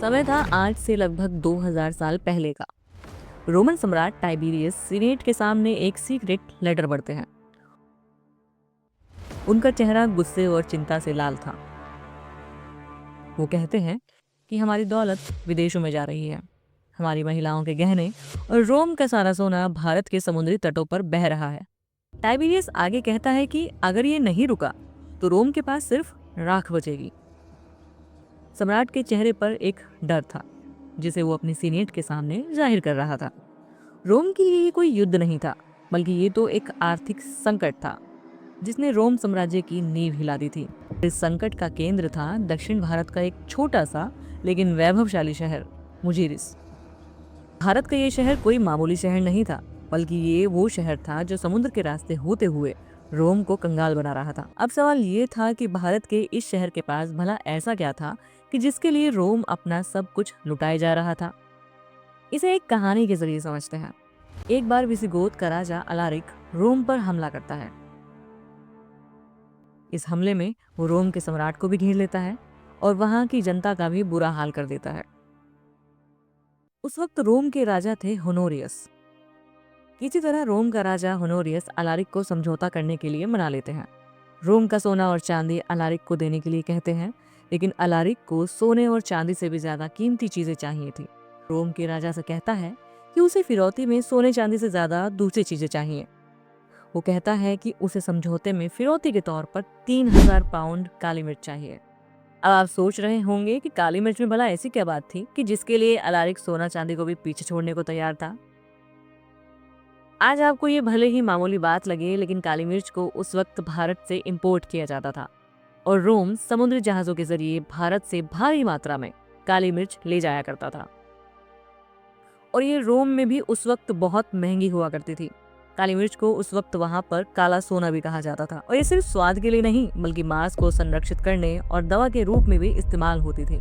समय था आज से लगभग 2000 साल पहले का। रोमन सम्राट टाइबेरियस सीनेट के सामने एक सीक्रेट लेटर पढ़ते हैं। उनका चेहरा गुस्से और चिंता से लाल था। वो कहते हैं कि हमारी दौलत विदेशों में जा रही है, हमारी महिलाओं के गहने और रोम का सारा सोना भारत के समुद्री तटों पर बह रहा है। टाइबेरियस आगे कहता है कि अगर ये नहीं रुका तो रोम के पास सिर्फ राख बचेगी। सम्राट के चेहरे पर एक डर था जिसे वो अपनी सीनेट के सामने जाहिर कर रहा था। रोम के लिए ये कोई युद्ध नहीं था, बल्कि ये तो एक आर्थिक संकट था जिसने रोम साम्राज्य की नींव हिला दी थी। इस संकट का केंद्र था दक्षिण भारत का एक छोटा सा लेकिन वैभवशाली शहर मुजीरिस। भारत का ये शहर कोई मामूली शहर नहीं था, बल्कि ये वो शहर था जो समुद्र के रास्ते होते हुए रोम को कंगाल बना रहा था। अब सवाल ये था कि भारत के इस शहर के पास भला ऐसा क्या था कि जिसके लिए रोम अपना सब कुछ लुटाए जा रहा था। इसे एक कहानी के जरिए समझते हैं। एक बार विसिगोथ का राजा अलारिक रोम पर हमला करता है। इस हमले में वो रोम के सम्राट को भी घेर लेता है और वहां की जनता का भी बुरा हाल कर देता है। उस वक्त रोम के राजा थे होनोरियस। किसी तरह रोम का राजा होनोरियस अलारिक को समझौता करने के लिए मना लेते हैं। रोम का सोना और चांदी अलारिक को देने के लिए कहते हैं, लेकिन अलारिक को सोने और चांदी से भी ज्यादा कीमती चीजें चाहिए थी। रोम के राजा से कहता है कि उसे फिरौती में सोने चांदी से ज्यादा दूसरी चीजें चाहिए। वो कहता है कि उसे समझौते में फिरौती के तौर पर 3000 पाउंड काली मिर्च चाहिए। अब आप सोच रहे होंगे कि काली मिर्च में भला ऐसी क्या बात थी कि जिसके लिए अलारिक सोना चांदी को भी पीछे छोड़ने को तैयार था। आज आपको ये भले ही मामूली बात लगे, लेकिन काली मिर्च को उस वक्त भारत से इंपोर्ट किया जाता था और रोम समुद्री जहाजों के जरिए भारत से भारी मात्रा में काली मिर्च ले जाया करता था। और ये रोम में भी उस वक्त बहुत महंगी हुआ करती थी। काली मिर्च को उस वक्त वहां पर काला सोना भी कहा जाता था और ये सिर्फ स्वाद के लिए नहीं, बल्कि मांस को संरक्षित करने और दवा के रूप में भी इस्तेमाल होती थी।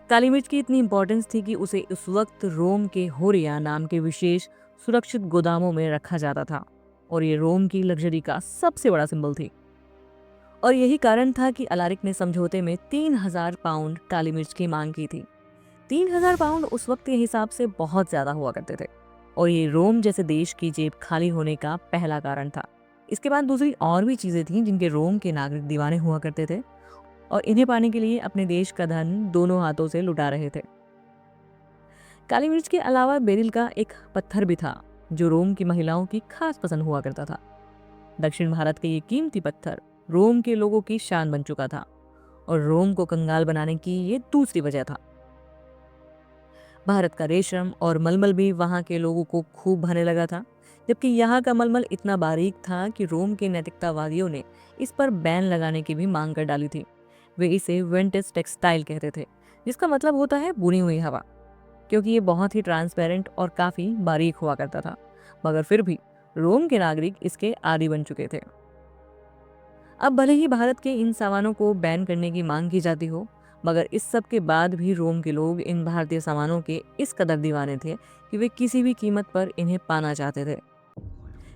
काली मिर्च की इतनी इंपॉर्टेंस थी कि उसे उस वक्त रोम के होरिया नाम के विशेष सुरक्षित गोदामों में रखा जाता था और ये रोम की लग्जरी का सबसे बड़ा सिंबल थी। और यही कारण था कि अलारिक ने समझौते में 3000 पाउंड काली मिर्च की मांग की थी। 3000 पाउंड उस वक्त के हिसाब से बहुत ज्यादा हुआ करते थे और ये रोम जैसे देश की जेब खाली होने का पहला कारण था। इसके बाद दूसरी और भी चीजें थीं जिनके रोम के नागरिक दीवाने हुआ करते थे और इन्हें पाने के लिए अपने देश का धन दोनों हाथों से लुटा रहे थे। काली मिर्च के अलावा बेरिल का एक पत्थर भी था जो रोम की महिलाओं की खास पसंद हुआ करता था। दक्षिण भारत का ये कीमती पत्थर रोम के लोगों की शान बन चुका था और रोम को कंगाल बनाने की ये दूसरी वजह था। भारत का रेशम और मलमल भी वहां के लोगों को खूब भाने लगा था, जबकि यहाँ का मलमल इतना बारीक था कि रोम के नैतिकतावादियों ने इस पर बैन लगाने की भी मांग कर डाली थी। वे इसे विंटेज टेक्सटाइल कहते थे, जिसका मतलब होता है बुनी हुई हवा, क्योंकि ये बहुत ही ट्रांसपेरेंट और काफी बारीक हुआ करता था। मगर फिर भी रोम के नागरिक इसके आदी बन चुके थे। अब भले ही भारत के इन सामानों को बैन करने की मांग की जाती हो, मगर इस सब के बाद भी रोम के लोग इन भारतीय सामानों के इस कदर दीवाने थे कि वे किसी भी कीमत पर इन्हें पाना चाहते थे।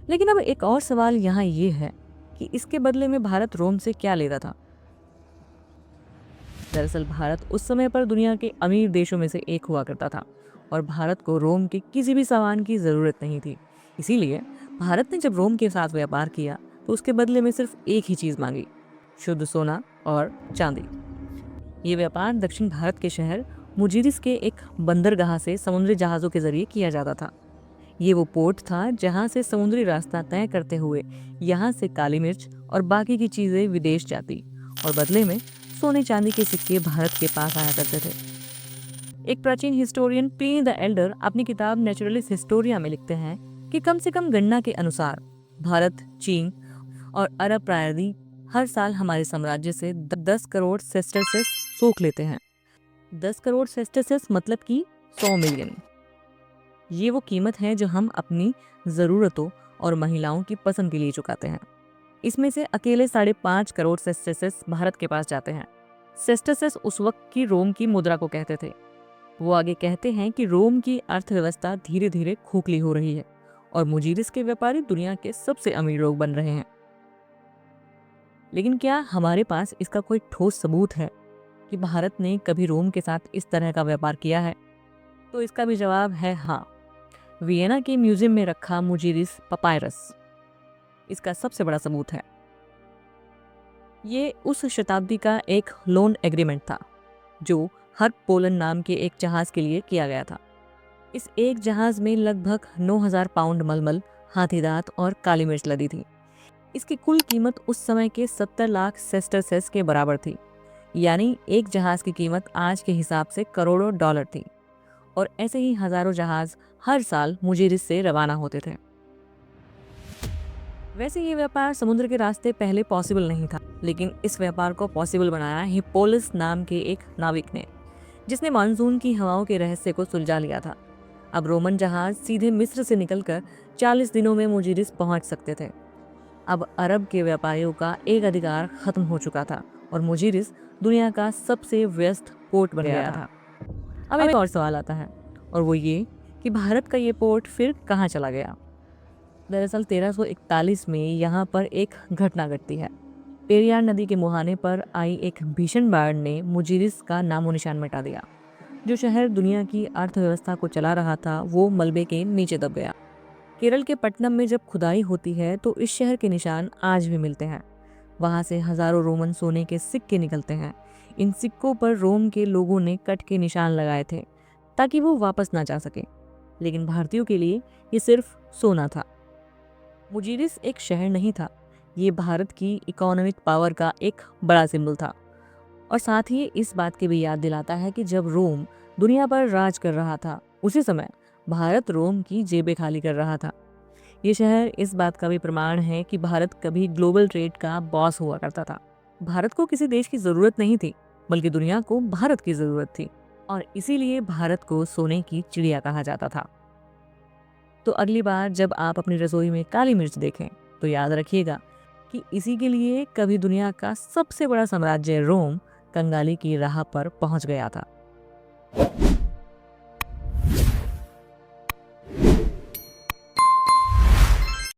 लेकिन अब एक और सवाल यहाँ ये है कि इसके बदले में भारत रोम से क्या लेता था। दरअसल भारत उस समय पर दुनिया के अमीर देशों में से एक हुआ करता था और भारत को रोम के किसी भी सामान की जरूरत नहीं थी। इसीलिए भारत ने जब रोम के साथ व्यापार किया तो उसके बदले में सिर्फ एक ही चीज मांगी, शुद्ध सोना और चांदी। ये व्यापार दक्षिण भारत के शहर मुजीरिस के एक बंदरगाह से समुद्री जहाजों के जरिए किया जाता था। ये वो पोर्ट था जहां से समुद्री रास्ता तय करते हुए यहाँ से काली मिर्च और बाकी की चीजें विदेश जाती और बदले में सोने चांदी के सिक्के भारत के पास आया करते थे। एक प्राचीन हिस्टोरियन प्लिनी द एल्डर अपनी किताब नेचुरलिस हिस्टोरिया में लिखते हैं कि कम से कम गणना के अनुसार भारत, चीन और अरब प्रायद्वीप हर साल हमारे साम्राज्य से 10 करोड़ सेस्टर्सेस सोख लेते हैं। 10 करोड़ सेस्टर्सेस मतलब कि 100 मिलियन। ये वो कीमत है जो हम अपनी जरूरतों और महिलाओं की पसंद के लिए चुकाते हैं। इसमें से अकेले 5.5 करोड़ सेस्टर्सेस भारत के पास जाते हैं। सेस्टर्सेस उस वक्त की रोम की मुद्रा को कहते थे। वो आगे कहते हैं कि रोम की अर्थव्यवस्था धीरे धीरे खोखली हो रही है और मुजीरिस के व्यापारी दुनिया के सबसे अमीर लोग बन रहे हैं। लेकिन क्या हमारे पास इसका कोई ठोस सबूत है कि भारत ने कभी रोम के साथ इस तरह का व्यापार किया है, तो इसका भी जवाब है हाँ। वियना के म्यूजियम में रखा मुजीरिस पपायरस इसका सबसे बड़ा सबूत है। ये उस शताब्दी का एक लोन एग्रीमेंट था जो हर पोलन नाम के एक जहाज के लिए किया गया था। इस एक जहाज में लगभग 9,000 पाउंड मलमल, हाथी दांत और काली मिर्च लदी थी। इसकी कुल कीमत उस समय के 70 लाख सेस्टरसेस के बराबर थी, यानी एक जहाज की कीमत आज के हिसाब से करोड़ों डॉलर थी। और ऐसे ही हजारों जहाज हर साल मुजीरिस से रवाना होते थे। वैसे ये व्यापार समुद्र के रास्ते पहले पॉसिबल नहीं था, लेकिन इस व्यापार को पॉसिबल बनाया हिप्पोलिस नाम के एक नाविक ने, जिसने मानसून की हवाओं के रहस्य को सुलझा लिया था। अब रोमन जहाज सीधे मिस्र से निकलकर 40 दिनों में मुजीरिस पहुंच सकते थे। अब अरब के व्यापारियों का एक अधिकार खत्म हो चुका था और मुजीरिस दुनिया का सबसे व्यस्त पोर्ट बन गया था। अब एक और सवाल आता है, और वो ये कि भारत का ये पोर्ट फिर कहाँ चला गया। दरअसल 1341 में यहाँ पर एक घटना घटती है। पेरियार नदी के मुहाने पर आई एक भीषण बाढ़ ने मुजीरिस का नामो निशान मिटा दिया। जो शहर दुनिया की अर्थव्यवस्था को चला रहा था, वो मलबे के नीचे दब गया। केरल के पटनम में जब खुदाई होती है तो इस शहर के निशान आज भी मिलते हैं। वहां से हजारों रोमन सोने के सिक्के निकलते हैं। इन सिक्कों पर रोम के लोगों ने कट के निशान लगाए थे ताकि वो वापस ना जा सके, लेकिन भारतीयों के लिए ये सिर्फ सोना था। मुजीरिस एक शहर नहीं था, ये भारत की इकोनॉमिक पावर का एक बड़ा सिंबल था। और साथ ही इस बात की भी याद दिलाता है कि जब रोम दुनिया पर राज कर रहा था, उसी समय भारत रोम की जेबें खाली कर रहा था। ये शहर इस बात का भी प्रमाण है कि भारत कभी ग्लोबल ट्रेड का बॉस हुआ करता था। भारत को किसी देश की जरूरत नहीं थी, बल्कि दुनिया को भारत की जरूरत थी, और इसीलिए भारत को सोने की चिड़िया कहा जाता था। तो अगली बार जब आप अपनी रसोई में काली मिर्च देखें, तो याद रखिएगा कि इसी के लिए कभी दुनिया का सबसे बड़ा साम्राज्य रोम कंगाली की राह पर पहुंच गया था।